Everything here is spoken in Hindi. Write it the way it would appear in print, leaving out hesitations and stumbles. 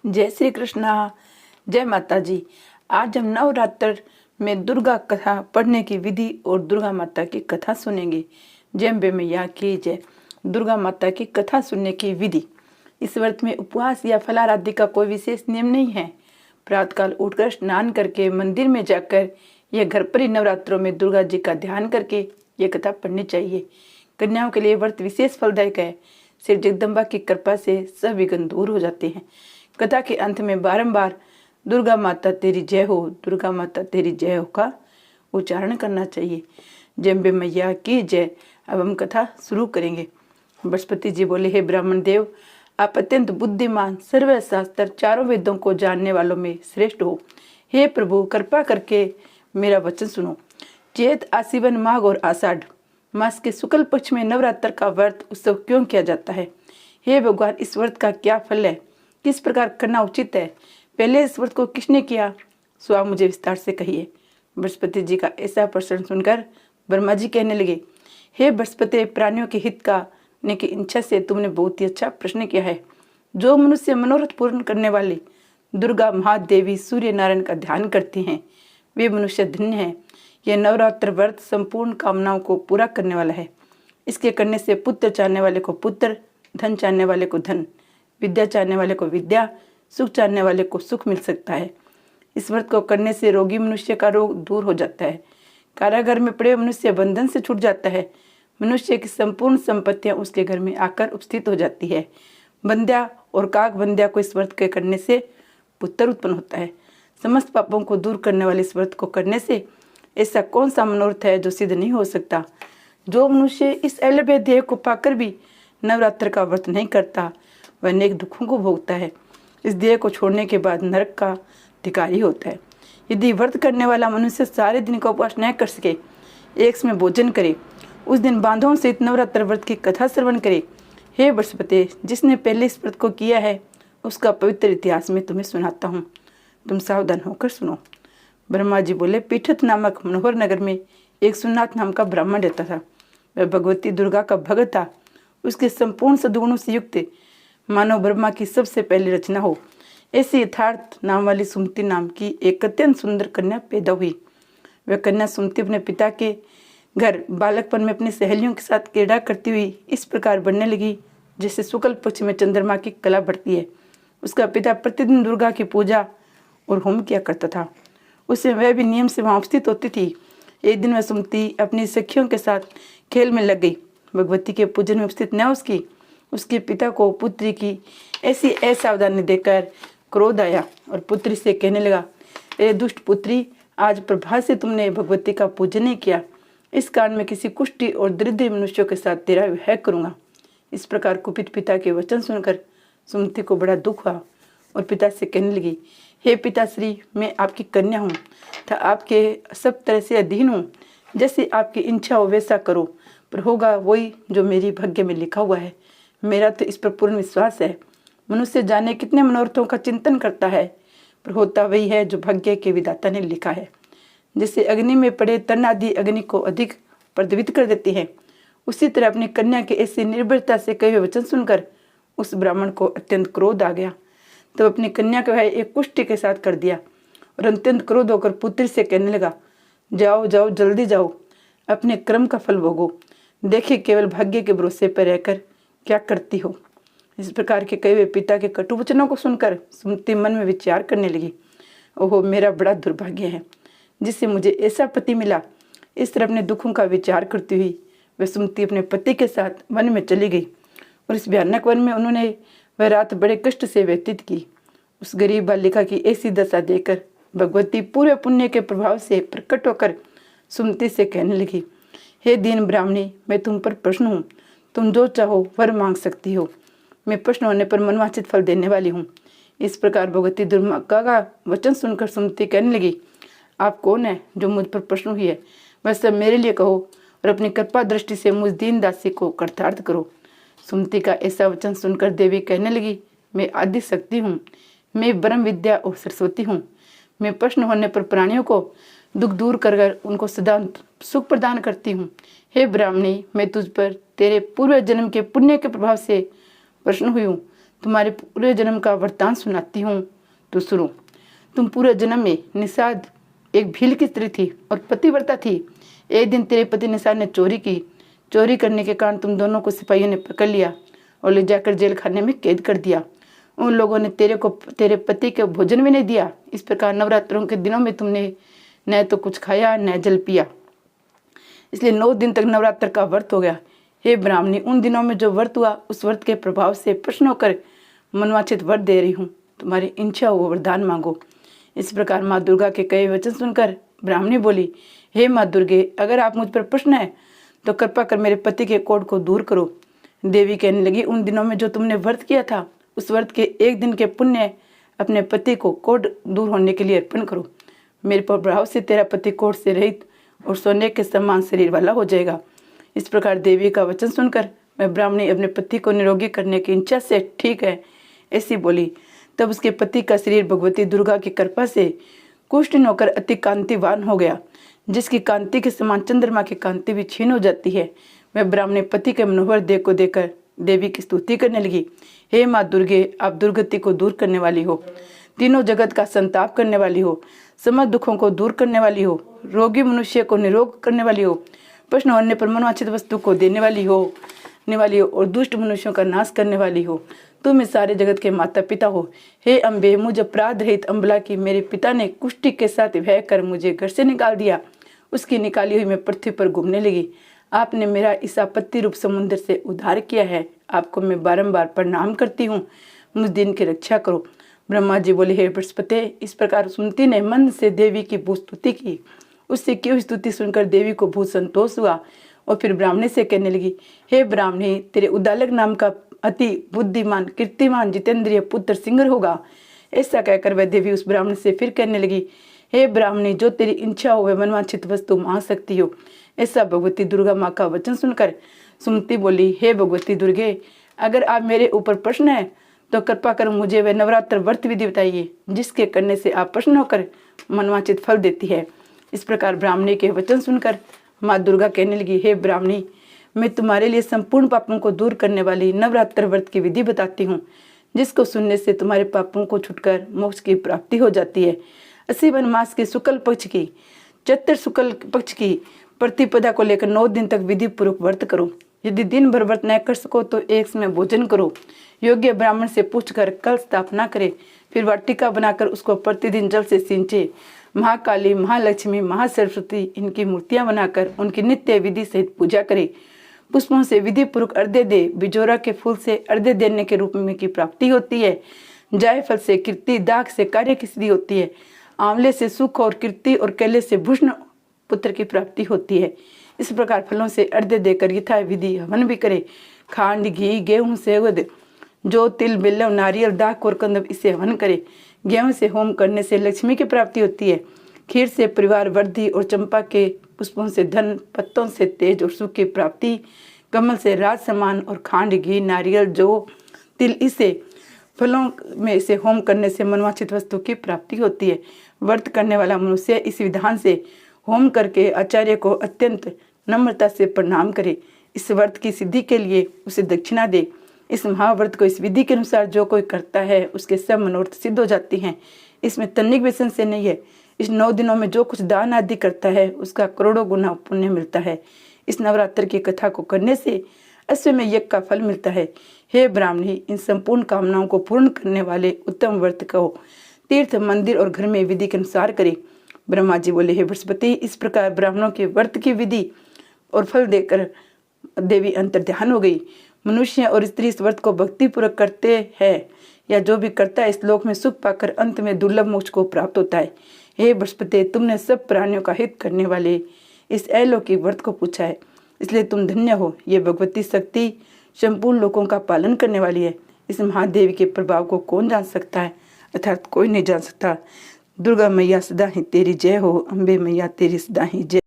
जय श्री कृष्णा। जय माता जी। आज हम नवरात्र में दुर्गा कथा पढ़ने की विधि और दुर्गा माता की कथा सुनेंगे। जय अम्बे मैया की जय। दुर्गा माता की कथा सुनने की विधि। इस व्रत में उपवास या फलाहार आदि का कोई विशेष नियम नहीं है। प्रातःकाल उठकर स्नान करके मंदिर में जाकर या घर पर ही नवरात्रों में दुर्गा जी का ध्यान करके ये कथा पढ़नी चाहिए। कन्याओं के लिए व्रत विशेष फलदायक है। श्री जगदम्बा की कृपा से सब विघ्न दूर हो जाते हैं। कथा के अंत में बारंबार दुर्गा माता तेरी जय हो, दुर्गा माता तेरी जय हो का उच्चारण करना चाहिए। जय अम्बे मैया की जय। अब हम कथा शुरू करेंगे। बृहस्पति जी बोले, हे ब्राह्मण देव, आप अत्यंत बुद्धिमान, सर्वशास्त्र चारों वेदों को जानने वालों में श्रेष्ठ हो। हे प्रभु, कृपा करके मेरा वचन सुनो। चैत, आसीवन, माघ और आषाढ़ मास के शुक्ल पक्ष में नवरात्र का व्रत उत्सव क्यों किया जाता है? हे भगवान, इस व्रत का क्या फल है? किस प्रकार करना उचित है? पहले इस व्रत को किसने किया? सो आप मुझे विस्तार से कहिए। बृहस्पति जी का ऐसा प्रश्न सुनकर ब्रह्मा जी कहने लगे, हे बृहस्पति, प्राणियों के हित का ने की इच्छा से तुमने बहुत ही अच्छा प्रश्न किया है। जो मनुष्य मनोरथ पूर्ण करने वाले दुर्गा महादेवी सूर्य नारायण का ध्यान करते हैं वे मनुष्य धन्य हैं। यह नवरात्र व्रत संपूर्ण कामनाओं को पूरा करने वाला है। इसके करने से पुत्र चाहने वाले को पुत्र, धन चाहने वाले को धन, विद्या चाहने वाले को विद्या, सुख चाहने वाले को सुख मिल सकता है। इस व्रत को करने से रोगी मनुष्य का रोग दूर हो जाता है। कारागार में पड़े मनुष्य बंधन से छूट जाता है। मनुष्य की संपूर्ण संपत्तियां उसके घर में आकर उपस्थित हो जाती है। बंध्या और काक बंध्या को इस व्रत के करने से पुत्र उत्पन्न होता है। समस्त पापों को दूर करने वाले इस व्रत को करने से ऐसा कौन सा मनोरथ है जो सिद्ध नहीं हो सकता? जो मनुष्य इस अल्प देह को पाकर भी नवरात्र का व्रत नहीं करता वह अनेक दुखों को भोगता है। इस देह को छोड़ने के बाद नरक का अधिकारी होता है। यदि व्रत करने वाला मनुष्य सारे दिन का उपवास न कर सके, एक समय भोजन करे, उस दिन बांधों सहित नवरात्र व्रत की कथा श्रवण करे। हे बृहस्पति, जिसने पहले इस व्रत को किया है उसका पवित्र इतिहास में तुम्हें सुनाता हूँ, तुम सावधान होकर सुनो। ब्रह्मा जी बोले, पीठत नामक मनोहर नगर में एक सुन्नाथ नाम का ब्राह्मण रहता था। वह भगवती दुर्गा का भगत था। उसके संपूर्ण सद्गुणों से युक्त मानव ब्रह्मा की सबसे पहली रचना हो ऐसी यथार्थ नाम वाली सुमति नाम की एक अत्यंत सुंदर कन्या पैदा हुई। वह कन्या सुमति अपने पिता के घर बालकपन में अपनी सहेलियों के साथ क्रीड़ा करती हुई इस प्रकार बढ़ने लगी जैसे शुक्ल पक्ष में चंद्रमा की कला बढ़ती है। उसका पिता प्रतिदिन दुर्गा की पूजा और होम किया करता था। उसे वह भी नियम से वहाँ उपस्थित होती थी। एक दिन वह सुमति अपनी सखियों के साथ खेल में लग गई। भगवती के पूजन में उपस्थित न उसके पिता को पुत्री की ऐसी असावधानी देकर क्रोध आया और पुत्री से कहने लगा, ए दुष्ट पुत्री, आज प्रभात से तुमने भगवती का पूजन नहीं किया। इस कारण मैं किसी कुष्ठी और दरिद्र मनुष्यों के साथ तेरा विवाह करूंगा। इस प्रकार कुपित पिता के वचन सुनकर सुमति को बड़ा दुख हुआ और पिता से कहने लगी, हे पिताश्री, मैं आपकी कन्या हूँ तथा आपके सब तरह से अधीन हूँ। जैसे आपकी इच्छा हो वैसा करो, पर होगा वही जो मेरी भाग्य में लिखा हुआ है। मेरा तो इस पर पूर्ण विश्वास है। मनुष्य जाने कितने मनोरथों का चिंतन करता है, पर होता वही है जो भाग्य के विधाता ने लिखा है। जैसे अग्नि में पड़े तन आदि अग्नि को अधिक प्रज्वलित कर देती है, उसी तरह अपनी कन्या के ऐसी निर्भरता से कहे हुए वचन सुनकर उस ब्राह्मण को अत्यंत क्रोध आ गया। तब तो अपनी कन्या का विवाह एक कुष्ठी के साथ कर दिया और अत्यंत क्रोध होकर पुत्री से कहने लगा, जाओ जाओ, जल्दी जाओ, अपने कर्म का फल भोगो। देखिए केवल भाग्य के भरोसे पर रहकर क्या करती हो। इस प्रकार के कहे हुए पिता के कटु वचनों को सुनकर सुमति मन में विचार करने लगी, ओहो, मेरा बड़ा दुर्भाग्य है जिससे मुझे ऐसा पति मिला। इस तरह अपने दुखों का विचार करती हुई वह सुमति अपने पति के साथ वन में चली गई और इस भयानक वन में उन्होंने वह रात बड़े कष्ट से व्यतीत की। उस गरीब बालिका की ऐसी दशा देखकर भगवती पूरे पुण्य के प्रभाव से प्रकट होकर सुमति से कहने लगी, हे दीन ब्राह्मणी, मैं तुम पर प्रश्न हूँ, तुम जो चाहो वर मांग सकती हो। मैं प्रश्न होने पर मनवांछित फल देने वाली हूँ। इस प्रकार भगवती दुर्गा का वचन सुनकर सुमति कहने लगी, आप कौन है जो मुझ पर प्रश्न हुई है? वह सब मेरे लिए कहो और अपनी कृपा दृष्टि से मुझ दीन दासी को कृतार्थ करो। सुमति का ऐसा वचन सुनकर देवी कहने लगी, मैं आदि शक्ति हूँ, मैं ब्रह्म विद्या और सरस्वती हूँ। मैं प्रश्न होने पर प्राणियों को दुख दूर कर उनको सदा सुख प्रदान करती हूँ। हे ब्राह्मणी, मैं तुझ पर तेरे पूर्व जन्म के पुण्य के प्रभाव से प्रश्न हुई हूँ तुम्हारे पूरे जन्म का वृत्तांत सुनाती हूँ तो सुनो। तुम पूरे जन्म में निषाद एक भील की स्त्री थी और पतिव्रता थी। एक दिन तेरे पति निषाद ने चोरी की। चोरी करने के कारण तुम दोनों को सिपाहियों ने पकड़ लिया और ले जाकर जेल खाने में कैद कर दिया। उन लोगों ने तेरे पति को भोजन भी नहीं दिया। इस प्रकार नवरात्रों के दिनों में तुमने न तो कुछ खाया न जल पिया, इसलिए 9 दिन तक नवरात्र का व्रत हो गया। हे ब्राह्मणी, उन दिनों में जो व्रत हुआ उस व्रत के प्रभाव से प्रसन्न होकर मनवांछित वर दे रही हूँ। तुम्हारी इच्छा हो वरदान मांगो। इस प्रकार माँ दुर्गा के कई वचन सुनकर ब्राह्मणी बोली, हे माँ दुर्गे, अगर आप मुझ पर प्रश्न है तो कृपा कर मेरे पति के कोढ़ को दूर करो। देवी कहने लगी, उन दिनों में जो तुमने व्रत किया था उस व्रत के एक दिन के पुण्य अपने पति को कोढ़ दूर होने के लिए अर्पण करो। मेरे प्रभाव से तेरा पति कोढ़ से रहित और सोने के समान शरीर वाला हो जाएगा। इस प्रकार देवी का वचन सुनकर मैं ब्राह्मणी अपने पति को निरोगी करने की इच्छा से ठीक है ऐसी बोली। तब उसके पति का शरीर भगवती दुर्गा की कृपा से कुष्ठिन होकर अति कांतिवान हो गया, जिसकी कांति के समान चंद्रमा की कांति भी क्षीण हो जाती है। वह ब्राह्मणी पति के मनोहर देह को देखकर देवी की स्तुति करने लगी। हे माँ दुर्गे, आप दुर्गति को दूर करने वाली हो, तीनों जगत का संताप करने वाली हो, समस्त दुखों को दूर करने वाली हो, रोगी मनुष्य को निरोग करने वाली हो, प्रश्न होने पर मनोवांछित वस्तु को देने वाली हो और दुष्ट मनुष्यों का नाश करने वाली हो। तुम इस सारे जगत के माता पिता हो। हे अम्बे, मुझ अपराध रहित अम्बला की मेरे पिता ने कुष्ठी के साथ भय कर मुझे घर से निकाल दिया। उसकी निकाली हुई मैं पृथ्वी पर घूमने लगी। आपने मेरा इस आपत्ति रूप समुद्र से उद्धार किया है। आपको मैं बारंबार प्रणाम करती हूँ, मुझ दिन की रक्षा करो। ब्रह्मा जी बोले, हे बृहस्पति। इस प्रकार सुमति ने मन से देवी की बहुत स्तुति की। उससे की हुई स्तुति सुनकर देवी को बहुत संतोष हुआ और फिर ब्राह्मणी से कहने लगी, हे ब्राह्मणी, तेरे उद्दालक नाम का अति बुद्धिमान कीर्तिमान जितेंद्रिय पुत्र सिंगर होगा। ऐसा कहकर वह देवी उस ब्राह्मण से फिर कहने लगी, हे ब्राह्मणी, जो तेरी इच्छा हो वह मनवांछित वस्तु मांग सकती हो। ऐसा भगवती दुर्गा माँ का वचन सुनकर सुमति बोली, हे भगवती दुर्गे, अगर आप मेरे ऊपर प्रश्न है तो कृपा कर मुझे वह नवरात्र व्रत विधि बताइए, जिसके करने से आप प्रसन्न होकर मनवांछित फल देती है। इस प्रकार ब्राह्मणी के वचन सुनकर माँ दुर्गा कहने लगी, हे ब्राह्मणी, मैं तुम्हारे लिए संपूर्ण पापों को दूर करने वाली नवरात्र व्रत की विधि बताती हूँ, जिसको सुनने से तुम्हारे पापों को छुटकर मोक्ष की प्राप्ति हो जाती है। 80 वन मास के शुक्ल पक्ष की चैत्र शुक्ल पक्ष की प्रतिपदा को लेकर 9 दिन तक विधि पूर्वक व्रत करो। यदि दिन भर व्रत न कर सको तो एक समय भोजन करो। योग्य ब्राह्मण से पूछकर कल स्थापना करे, फिर वाटिका बनाकर उसको प्रतिदिन जल से सींचे। महाकाली, महालक्ष्मी, महासरस्वती इनकी मूर्तियां बनाकर उनकी नित्य विधि सहित पूजा करे। पुष्पों से विधि पूर्वक अर्घ्य दे। बिजोरा के फूल से अर्घ्य देने के रूप में की प्राप्ति होती है। जायफल से कीर्ति, दाख से कार्य की सिद्धि होती है। आंवले से सुख और कीर्ति और केले से भूषण पुत्र की प्राप्ति होती है। इस प्रकार फलों से अर्घ्य देकर यथा विधि हवन भी करे। खांड, घी, गेहूं से जो तिल, बेलव, नारियल, दाख और कंदव इसे हवन करे। गेहूं से होम करने से लक्ष्मी की प्राप्ति होती है। खीर से परिवार वृद्धि और चंपा के पुष्पों से धन, पत्तों से तेज और सुख की प्राप्ति, कमल से राज सम्मान और खांड, घी, नारियल, जो तिल इसे फलों में से होम करने से मनवांछित वस्तु की प्राप्ति होती है। व्रत करने वाला मनुष्य इस विधान से होम करके आचार्य को अत्यंत नम्रता से प्रणाम करे। इस व्रत की सिद्धि के लिए उसे दक्षिणा दे। इस महाव्रत को इस विधि के अनुसार जो कोई करता है उसके सब मनोरथ सिद्ध हो जाती हैं। इसमें तनिक भी संशय नहीं है। इस 9 दिनों में जो कुछ दान आदि करता है उसका करोड़ों गुना पुण्य मिलता है। इस नवरात्र की कथा को करने से अश्वमेध यज्ञ का फल मिलता है। हे ब्राह्मणी, इन संपूर्ण कामनाओं को पूर्ण करने वाले उत्तम व्रत को तीर्थ, मंदिर और घर में विधि के अनुसार करे। ब्रह्मा जी बोले, हे बृहस्पति, इस प्रकार ब्राह्मणों के व्रत की विधि और फल देकर देवी अंतर्ध्यान हो गई। मनुष्य और स्त्री इस व्रत को भक्तिपूर्वक करते हैं या जो भी करता है इस लोक में सुख पाकर अंत में दुर्लभ मोक्ष को प्राप्त होता है। हे बृहस्पति, तुमने सब प्राणियों का हित करने वाले इस अलौकिक व्रत को पूछा है, इसलिए तुम धन्य हो। ये भगवती शक्ति संपूर्ण लोगों का पालन करने वाली है। इस महादेवी के प्रभाव को कौन जान सकता है, अर्थात कोई नहीं जान सकता। दुर्गा मैया सदा ही तेरी जय हो। अम्बे मैया तेरी सदा ही जय।